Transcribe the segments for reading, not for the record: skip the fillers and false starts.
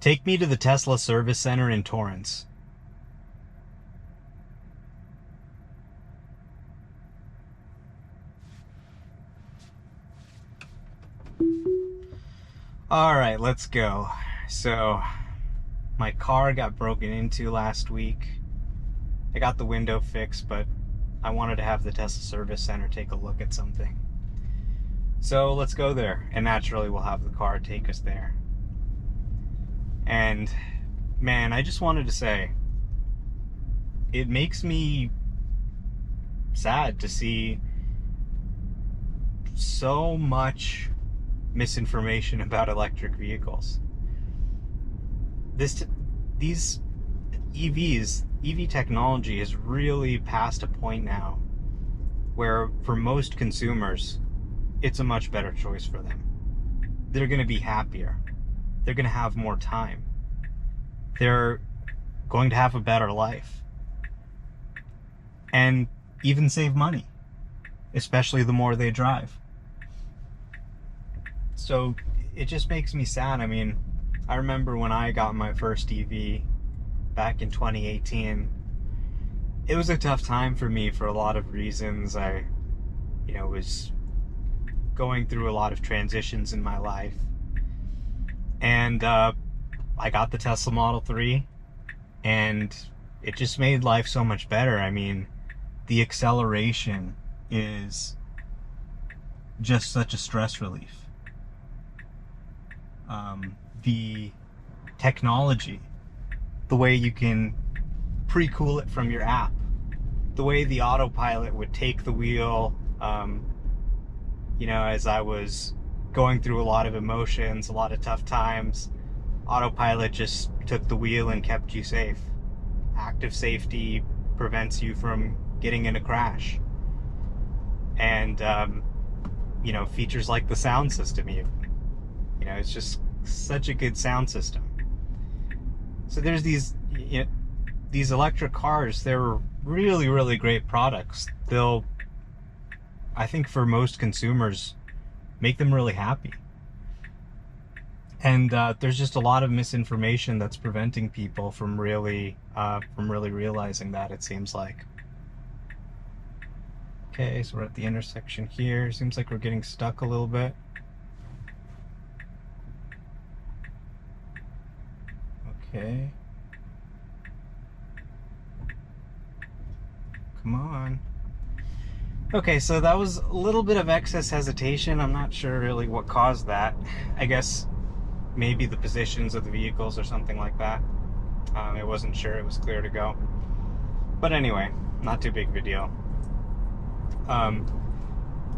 Take me to the Tesla service center in Torrance. Alright, let's go. So, my car got broken into last week. I got the window fixed, but I wanted to have the Tesla service center take a look at something. So let's go there, and naturally we'll have the car take us there. And man, I just wanted to say, it makes me sad to see so much misinformation about electric vehicles. These EV technology is really past a point now where for most consumers, it's a much better choice for them. They're going to be happier. They're going to have more time. They're going to have a better life. And even save money, especially the more they drive. So it just makes me sad. I mean, I remember when I got my first EV back in 2018, it was a tough time for me for a lot of reasons. I, was going through a lot of transitions in my life. And I got the Tesla Model 3, and it just made life so much better. I mean, the acceleration is just such a stress relief. The technology, the way you can pre-cool it from your app, the way the autopilot would take the wheel, as I was going through a lot of emotions, a lot of tough times, autopilot just took the wheel and kept you safe. Active safety prevents you from getting in a crash. And, features like the sound system even. It's just such a good sound system. So there's these electric cars, they're really, really great products. They'll, I think for most consumers, make them really happy. And there's just a lot of misinformation that's preventing people from really realizing that, it seems like. Okay, so we're at the intersection here. Seems like we're getting stuck a little bit. Okay. Come on. Okay, so that was a little bit of excess hesitation. I'm not sure really what caused that. I guess maybe the positions of the vehicles or something like that. I wasn't sure it was clear to go. But anyway, not too big of a deal.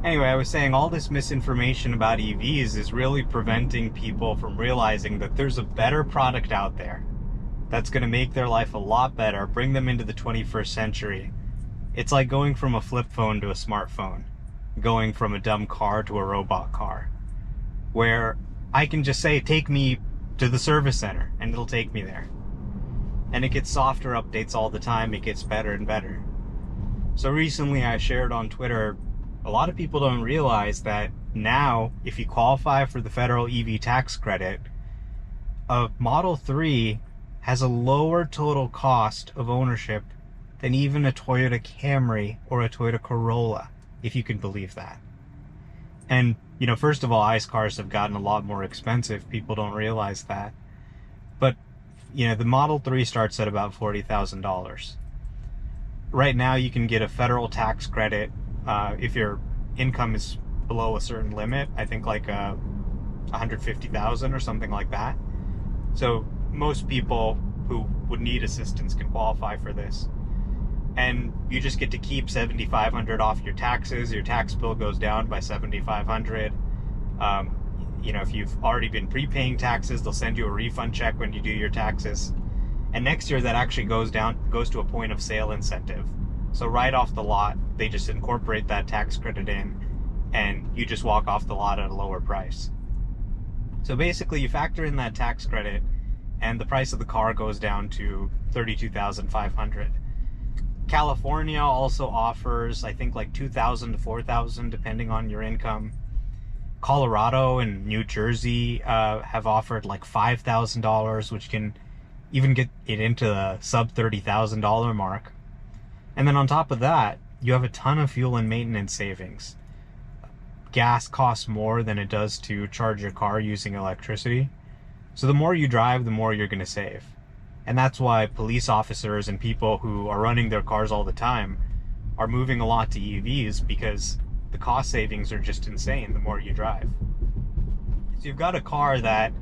Anyway, I was saying all this misinformation about EVs is really preventing people from realizing that there's a better product out there that's going to make their life a lot better, bring them into the 21st century. It's like going from a flip phone to a smartphone, going from a dumb car to a robot car, where I can just say, take me to the service center, and it'll take me there. And it gets softer updates all the time, it gets better and better. So recently I shared on Twitter, a lot of people don't realize that now, if you qualify for the federal EV tax credit, a Model 3 has a lower total cost of ownership than even a Toyota Camry or a Toyota Corolla, if you can believe that. And, first of all, ICE cars have gotten a lot more expensive. People don't realize that. But, the Model 3 starts at about $40,000. Right now, you can get a federal tax credit if your income is below a certain limit. I think like $150,000 or something like that. So most people who would need assistance can qualify for this. And you just get to keep $7,500 off your taxes. Your tax bill goes down by $7,500. If you've already been prepaying taxes, they'll send you a refund check when you do your taxes. And next year that actually goes to a point of sale incentive. So right off the lot, they just incorporate that tax credit in, and you just walk off the lot at a lower price. So basically you factor in that tax credit, and the price of the car goes down to $32,500. California also offers, I think, like $2,000 to $4,000 depending on your income. Colorado and New Jersey have offered like $5,000, which can even get it into the sub $30,000 mark. And then on top of that, you have a ton of fuel and maintenance savings. Gas costs more than it does to charge your car using electricity. So the more you drive, the more you're going to save. And that's why police officers and people who are running their cars all the time are moving a lot to EVs, because the cost savings are just insane the more you drive. So you've got a car that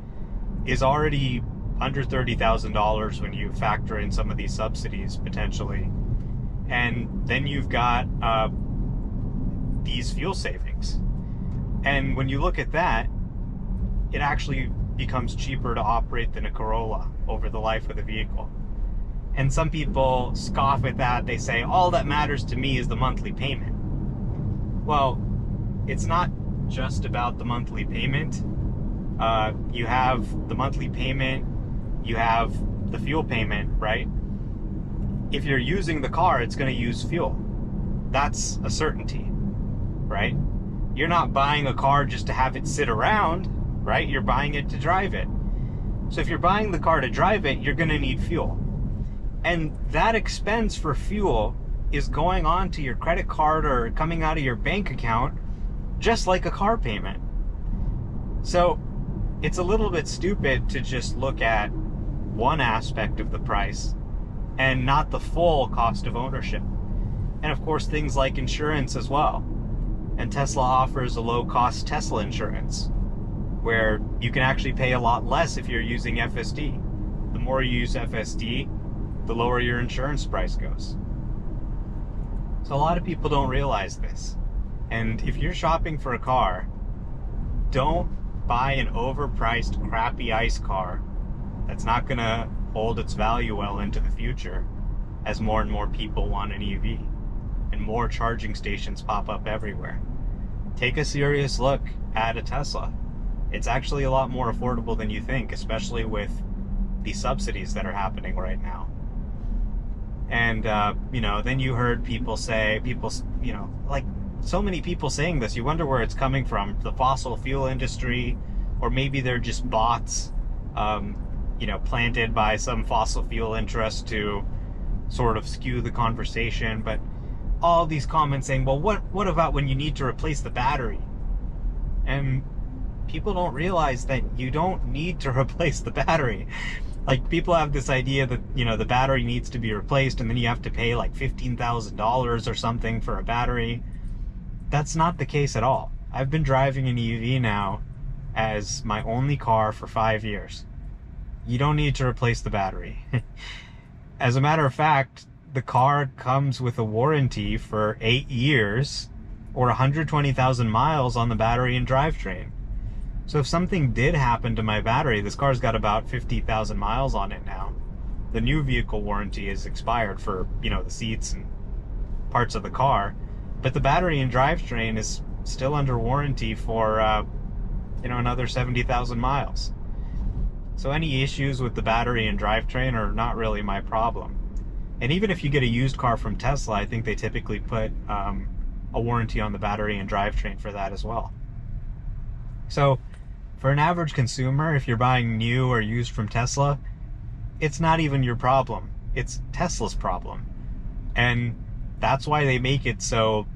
is already under $30,000 when you factor in some of these subsidies potentially. And then you've got these fuel savings. And when you look at that, it actually becomes cheaper to operate than a Corolla over the life of the vehicle. And some people scoff at that. They say, all that matters to me is the monthly payment. Well, it's not just about the monthly payment. You have the monthly payment, you have the fuel payment, right? If you're using the car, it's going to use fuel. That's a certainty, right? You're not buying a car just to have it sit around, right? You're buying it to drive it. So if you're buying the car to drive it, you're going to need fuel. And that expense for fuel is going on to your credit card or coming out of your bank account, just like a car payment. So it's a little bit stupid to just look at one aspect of the price and not the full cost of ownership. And of course, things like insurance as well. And Tesla offers a low-cost Tesla insurance, where you can actually pay a lot less if you're using FSD. The more you use FSD, the lower your insurance price goes. So a lot of people don't realize this. And if you're shopping for a car, don't buy an overpriced, crappy ICE car that's not going to hold its value well into the future, as more and more people want an EV and more charging stations pop up everywhere. Take a serious look at a Tesla. It's actually a lot more affordable than you think, especially with the subsidies that are happening right now. And, then you heard people say, like so many people saying this, you wonder where it's coming from. The fossil fuel industry, or maybe they're just bots, planted by some fossil fuel interest to sort of skew the conversation. But all these comments saying, well, what about when you need to replace the battery? And people don't realize that you don't need to replace the battery. Like, people have this idea that, the battery needs to be replaced and then you have to pay like $15,000 or something for a battery. That's not the case at all. I've been driving an EV now as my only car for 5 years. You don't need to replace the battery. As a matter of fact, the car comes with a warranty for 8 years or 120,000 miles on the battery and drivetrain. So if something did happen to my battery, this car's got about 50,000 miles on it now. The new vehicle warranty is expired for, the seats and parts of the car. But the battery and drivetrain is still under warranty for, another 70,000 miles. So any issues with the battery and drivetrain are not really my problem. And even if you get a used car from Tesla, I think they typically put a warranty on the battery and drivetrain for that as well. So for an average consumer, if you're buying new or used from Tesla, it's not even your problem. It's Tesla's problem. And that's why they make it so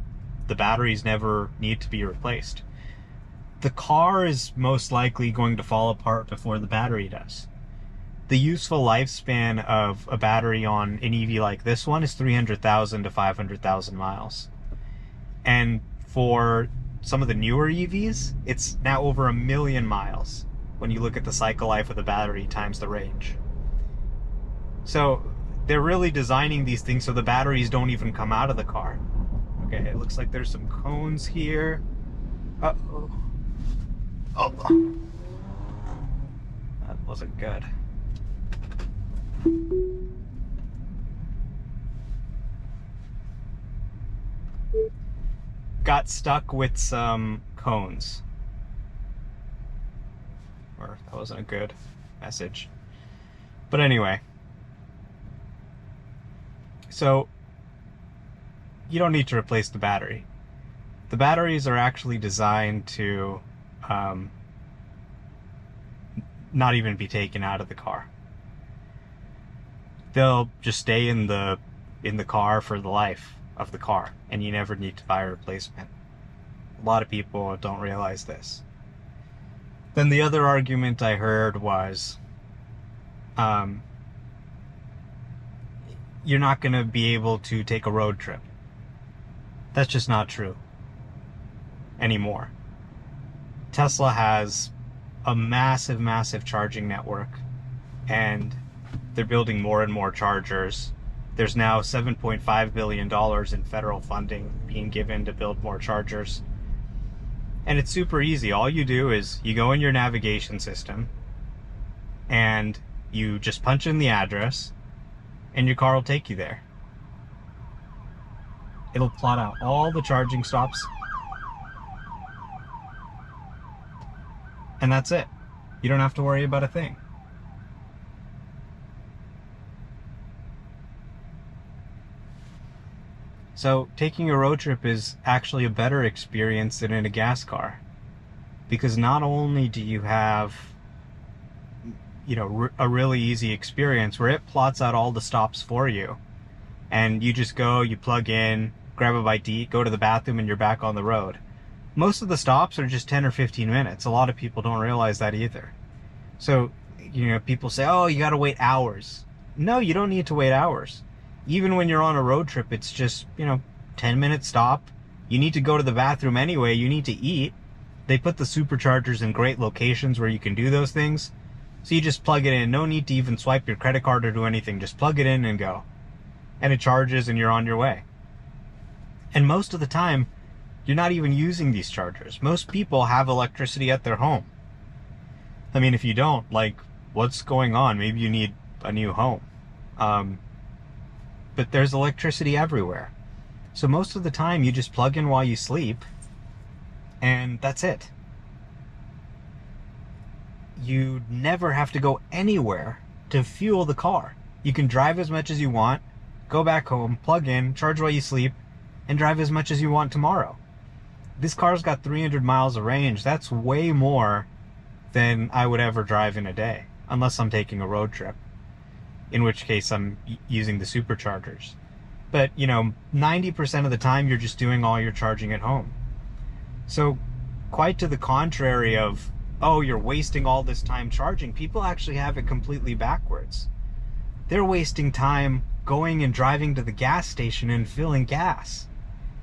the batteries never need to be replaced. The car is most likely going to fall apart before the battery does. The useful lifespan of a battery on an EV like this one is 300,000 to 500,000 miles. And for some of the newer EVs, it's now over 1 million miles when you look at the cycle life of the battery times the range. So they're really designing these things so the batteries don't even come out of the car. Okay, it looks like there's some cones here. Uh-oh. Oh. That wasn't good. Got stuck with some cones. Or that wasn't a good message. But anyway. So, you don't need to replace the battery. The batteries are actually designed to um, not even be taken out of the car. They'll just stay in the car for the life of the car, and you never need to buy a replacement. A lot of people don't realize this. Then the other argument I heard was, you're not going to be able to take a road trip. That's just not true anymore. Tesla has a massive, massive charging network, and they're building more and more chargers. There's now $7.5 billion in federal funding being given to build more chargers. And it's super easy. All you do is you go in your navigation system and you just punch in the address and your car will take you there. It'll plot out all the charging stops. And that's it. You don't have to worry about a thing. So taking a road trip is actually a better experience than in a gas car, because not only do you have, a really easy experience where it plots out all the stops for you, and you just go, you plug in, grab a bite to eat, go to the bathroom, and you're back on the road. Most of the stops are just 10 or 15 minutes. A lot of people don't realize that either. So, people say, oh, you gotta wait hours. No, you don't need to wait hours. Even when you're on a road trip, it's just, 10-minute stop. You need to go to the bathroom anyway. You need to eat. They put the superchargers in great locations where you can do those things. So you just plug it in. No need to even swipe your credit card or do anything. Just plug it in and go. And it charges and you're on your way. And most of the time, you're not even using these chargers. Most people have electricity at their home. I mean, if you don't, what's going on? Maybe you need a new home. But there's electricity everywhere. So most of the time you just plug in while you sleep, and that's it. You never have to go anywhere to fuel the car. You can drive as much as you want, go back home, plug in, charge while you sleep, and drive as much as you want tomorrow. This car's got 300 miles of range. That's way more than I would ever drive in a day, unless I'm taking a road trip, in which case I'm using the superchargers. But, 90% of the time you're just doing all your charging at home. So, quite to the contrary of, oh, you're wasting all this time charging, people actually have it completely backwards. They're wasting time going and driving to the gas station and filling gas.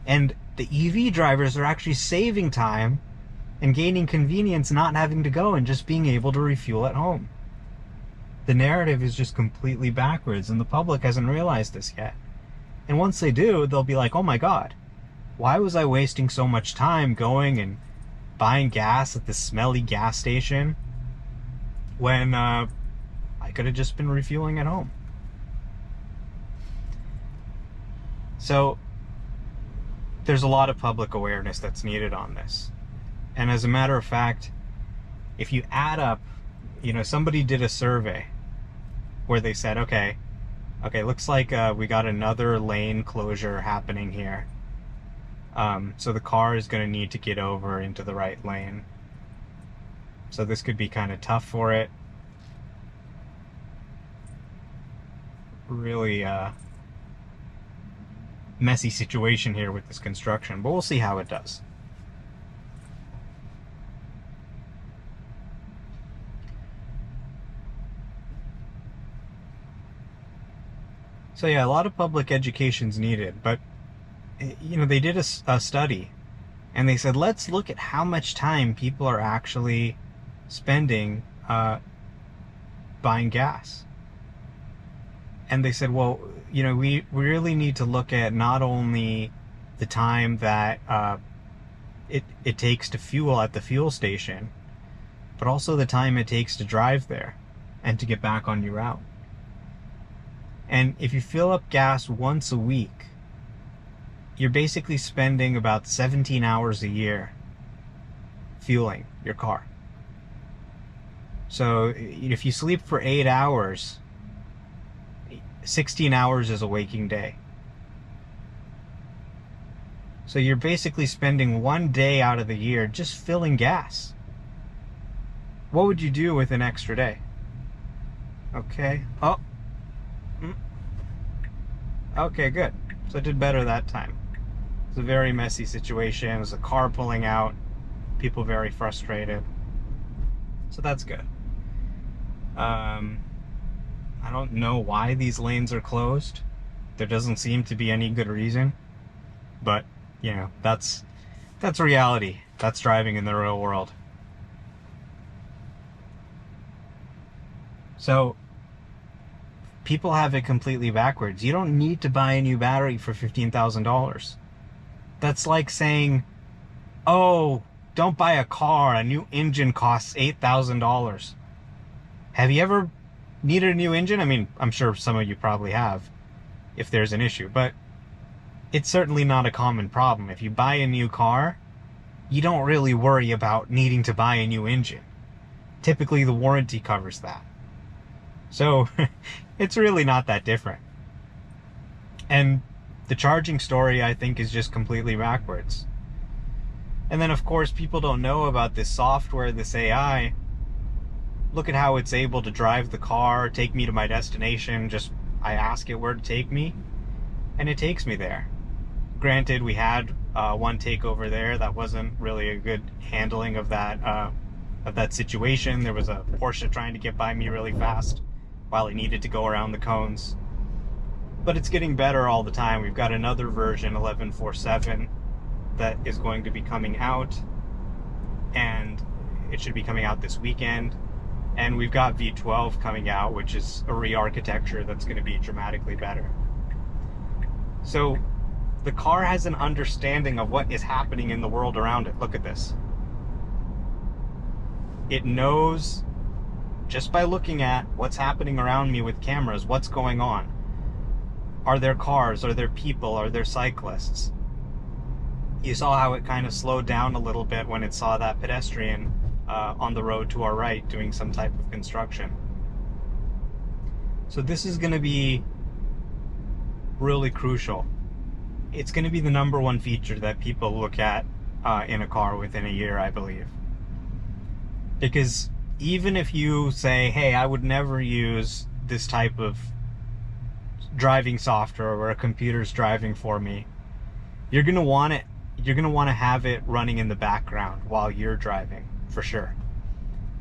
And the EV drivers are actually saving time and gaining convenience, not having to go and just being able to refuel at home. The narrative is just completely backwards, and the public hasn't realized this yet. And once they do, they'll be like, oh my god, why was I wasting so much time going and buying gas at this smelly gas station when I could have just been refueling at home? So there's a lot of public awareness that's needed on this. And as a matter of fact, if you add up, somebody did a survey where they said, okay, looks like we got another lane closure happening here. So the car is going to need to get over into the right lane. So this could be kind of tough for it. Really messy situation here with this construction, but we'll see how it does. So yeah, a lot of public education's needed, but they did a study, and they said, let's look at how much time people are actually spending buying gas. And they said, well, we really need to look at not only the time that it takes to fuel at the fuel station, but also the time it takes to drive there and to get back on your route. And if you fill up gas once a week, you're basically spending about 17 hours a year fueling your car. So if you sleep for 8 hours, 16 hours is a waking day. So you're basically spending one day out of the year just filling gas. What would you do with an extra day? Okay. Oh. Okay, good. So I did better that time. It's a very messy situation. It was a car pulling out, people very frustrated. So that's good. I don't know why these lanes are closed. There doesn't seem to be any good reason. But, you know, that's reality. That's driving in the real world. So, people have it completely backwards. You don't need to buy a new battery for $15,000. That's like saying, oh, don't buy a car. A new engine costs $8,000. Have you ever needed a new engine? I mean, I'm sure some of you probably have, if there's an issue, but it's certainly not a common problem. If you buy a new car, you don't really worry about needing to buy a new engine. Typically, the warranty covers that. So, it's really not that different. And the charging story, I think, is just completely backwards. And then, of course, people don't know about this software, this AI. Look at how it's able to drive the car, take me to my destination. Just, I ask it where to take me, and it takes me there. Granted, we had one takeover there that wasn't really a good handling of that situation. There was a Porsche trying to get by me really fast while it needed to go around the cones. But it's getting better all the time. We've got another version, 11.4.7, that is going to be coming out, and it should be coming out this weekend. And we've got V12 coming out, which is a re-architecture that's going to be dramatically better. So the car has an understanding of what is happening in the world around it. Look at this. It knows, just by looking at what's happening around me with cameras, what's going on. Are there cars? Are there people? Are there cyclists? You saw how it kind of slowed down a little bit when it saw that pedestrian on the road to our right doing some type of construction. So this is going to be really crucial. It's going to be the #1 feature that people look at in a car within a year, I believe. Because even if you say, hey, I would never use this type of driving software where a computer's driving for me, you're going to want it. You're going to want to have it running in the background while you're driving, for sure.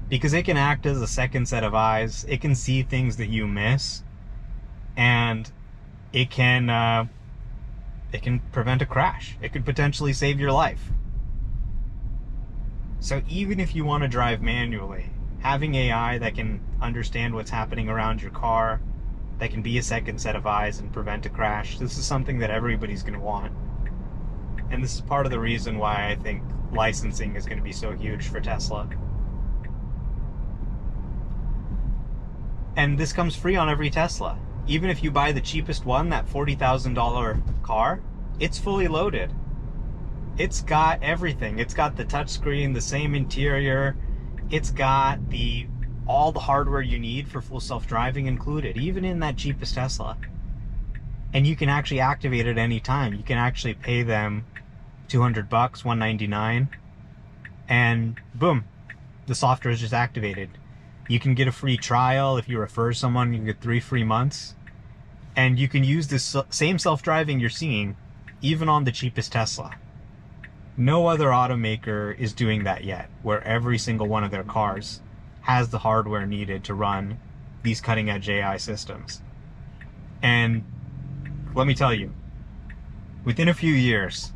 Because it can act as a second set of eyes. It can see things that you miss, and it can prevent a crash. It could potentially save your life. So even if you want to drive manually, having AI that can understand what's happening around your car, that can be a second set of eyes and prevent a crash, this is something that everybody's going to want. And this is part of the reason why I think licensing is going to be so huge for Tesla. And this comes free on every Tesla. Even if you buy the cheapest one, that $40,000 car, it's fully loaded. It's got everything. It's got the touchscreen, the same interior. It's got all the hardware you need for full self-driving included, even in that cheapest Tesla. And you can actually activate it any time. You can actually pay them $200, $199, and boom, the software is just activated. You can get a free trial. If you refer someone, you can get 3 free months. And you can use this same self-driving you're seeing even on the cheapest Tesla. No other automaker is doing that yet, where every single one of their cars has the hardware needed to run these cutting-edge AI systems. And let me tell you, within a few years,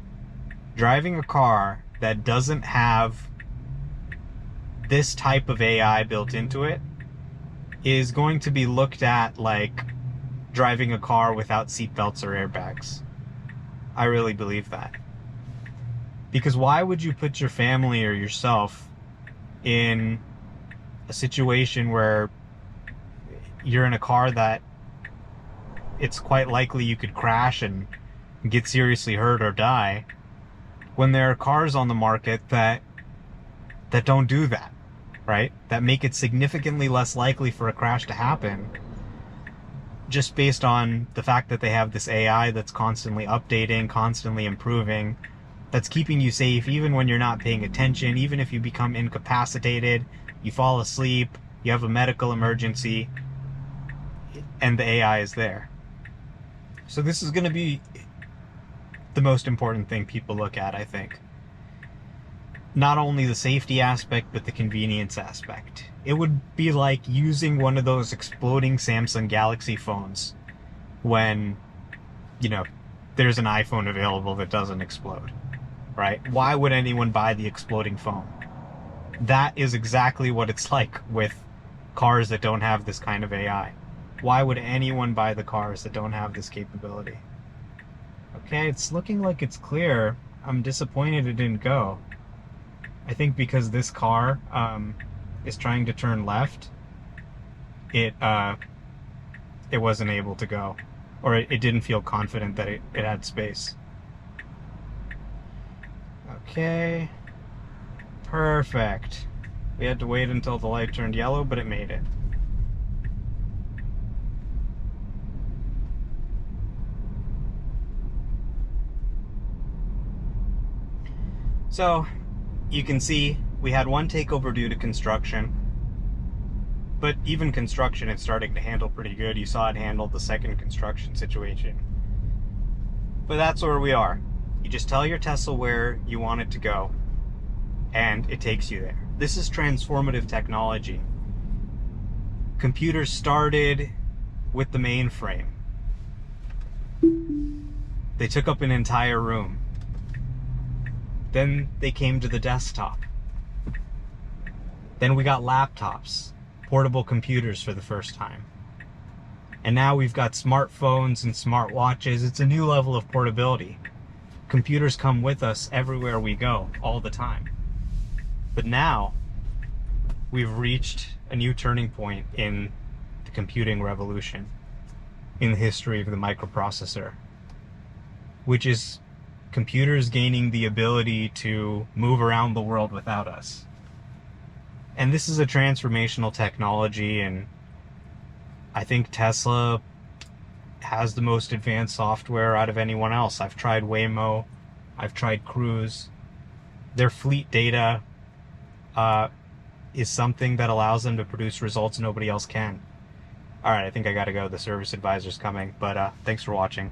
driving a car that doesn't have this type of AI built into it is going to be looked at like driving a car without seatbelts or airbags. I really believe that. Because why would you put your family or yourself in a situation where you're in a car that it's quite likely you could crash and get seriously hurt or die, when there are cars on the market that don't do that, right? That make it significantly less likely for a crash to happen, just based on the fact that they have this AI that's constantly updating, constantly improving, that's keeping you safe even when you're not paying attention, even if you become incapacitated, you fall asleep, you have a medical emergency, and the AI is there. So this is going to be the most important thing people look at, I think. Not only the safety aspect, but the convenience aspect. It would be like using one of those exploding Samsung Galaxy phones when, you know, there's an iPhone available that doesn't explode, right? Why would anyone buy the exploding phone? That is exactly what it's like with cars that don't have this kind of AI. Why would anyone buy the cars that don't have this capability? Okay, it's looking like it's clear. I'm disappointed it didn't go. I think because this car is trying to turn left, it wasn't able to go. Or it didn't feel confident that it had space. Okay. Perfect. We had to wait until the light turned yellow, but it made it. So, you can see we had one takeover due to construction, but even construction it's starting to handle pretty good. You saw it handle the second construction situation. But that's where we are. You just tell your Tesla where you want it to go, and it takes you there. This is transformative technology. Computers started with the mainframe. They took up an entire room. Then they came to the desktop. Then we got laptops, portable computers for the first time. And now we've got smartphones and smartwatches. It's a new level of portability. Computers come with us everywhere we go, all the time. But now, we've reached a new turning point in the computing revolution, in the history of the microprocessor, which is computers gaining the ability to move around the world without us. And this is a transformational technology, and I think Tesla has the most advanced software out of anyone else. I've tried Waymo, I've tried Cruise. Their fleet data is something that allows them to produce results nobody else can. Alright, I think I gotta go. The service advisor's coming, but thanks for watching.